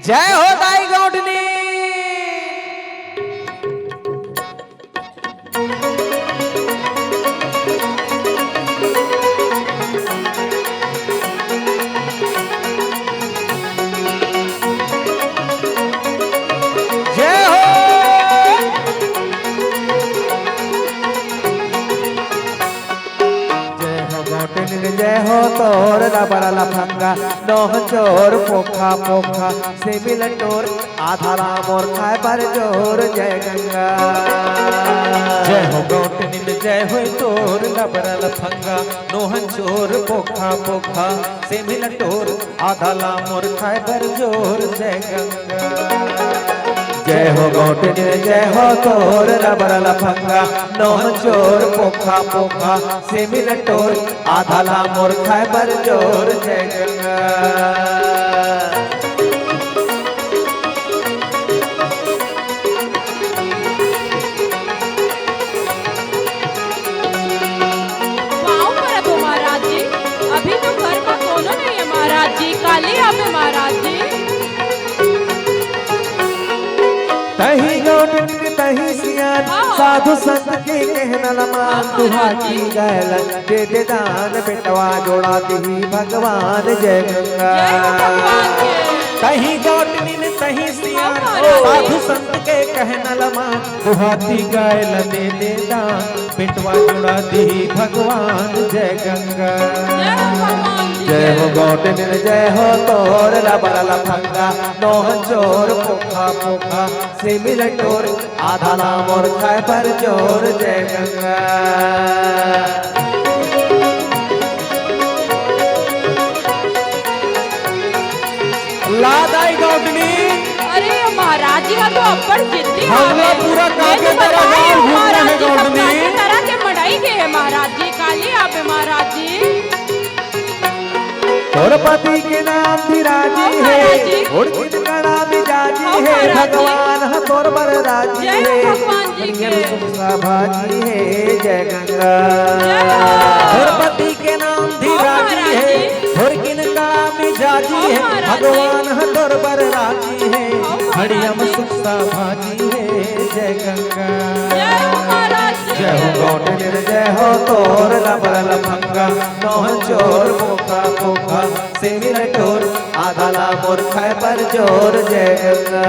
जय हो दाई गौडनी। जय हो गौटनी जय हो तोर बड़ा लफंगा नोह चोर पोखा पोखा से मिल टोर आधा राम और खाए पर जोर जय गंगा। जय हो गौटनी जय हो तोर लबरा लफंगा नोहन चोर पोखा पोखा से मिल टोर आधा लाम और खाए पर जोर जय गंगा। जय हो गौटनी जय हो तोर बड़ा लफंगा नोह चोर पोखा पोखा से मिल टोर आधा लाम और खाए पर जोर जय गंगा। तही गौटनी तही सियान साधु संत के कहना लमान दुहाकी गैलन दे दे दान बेटवा जोड़ा दी भगवान जय गंगा। तही गौटनी तही सियान साधु संत के कहना लमान दुहाती गायल दे दे दान बेटवा जोड़ा दी भगवान जय गंगा। जय हो गौटनी जय हो तोर बड़ा लफंगा नोह चोर पोखा पोखा से मिल टोर आधा नाम और खाए पर जोर जय गंगा। लादाई गौटनी अरे महाराज जी का तो अपर जिद्दी हमला पूरा काके तरह गांव घूम रहे हैं गौटनी तरह के मड़ाई गए हैं महाराज जी काली आप महाराज जी। और पति के नाम धीराजी है और किनका नाम जाजी है भगवान है तोर पर राजी है भाजी है जय गंगा। और पति के नाम धीराजी है और किनका मिजाजी है भगवान है तोर पर राजी है हरियम सुखसा भाजी है जय गंगा। जय हो गौटनी जय हो तोर बड़ा लफंगा नोह चोर पोखा पोखा से मिल टोर आधा लाम और खाए पर जोर जय गंगा।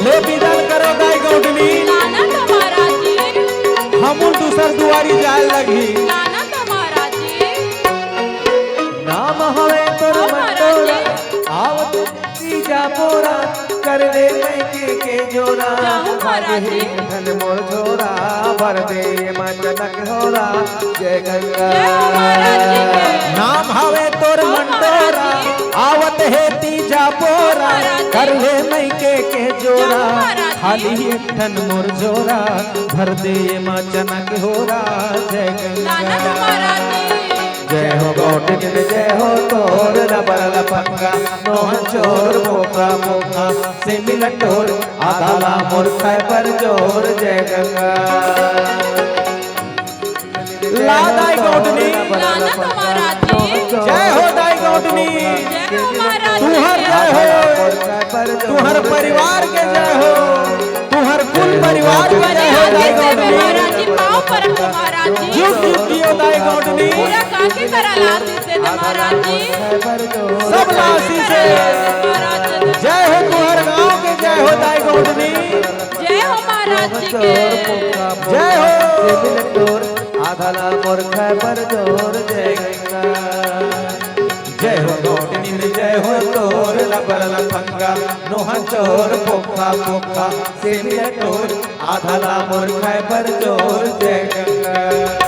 ले विदान करो दाई गौटनी हमूल दूसर दुआरी जाए लगी नाम हवे तोर मंडोरा आवत तीजा पोरा कर दे के जोरा धन मोर छोरा भर दे मनक होरा जय गंगा। नाम हवे तोर मंडोरा आवत है तीजा पोरा कर ले मई के जोरा खाली ठन मोर जोरा भर दे माँ चनक होरा जय गंगा। जय हो गौटनी जय हो तोर बड़ा लफंगा नोह चोर पोखा पोखा से मिल टोर आधा लाम और खाए पर जोर जय गंगा। लादाई गौटनी जय हो दाई गौटनी तुहर जय हो तुहर परिवार के जय हो तुहर कुल परिवार के जय हो दाई गौटनी जुग जुग जियो दाई गौटनी सब लासी से जय हो तुहर गांव के जय हो दाई गौटनी जय हो महाराज जी के जय हो आधा लाम और खाए पर जोर जय गंगा। जय हो गौटनी जय हो तोर लबर लफंगा नोह चोर पोखा पोखा से मिल टोर आधा लाम और खाए पर जोर जय गंगा।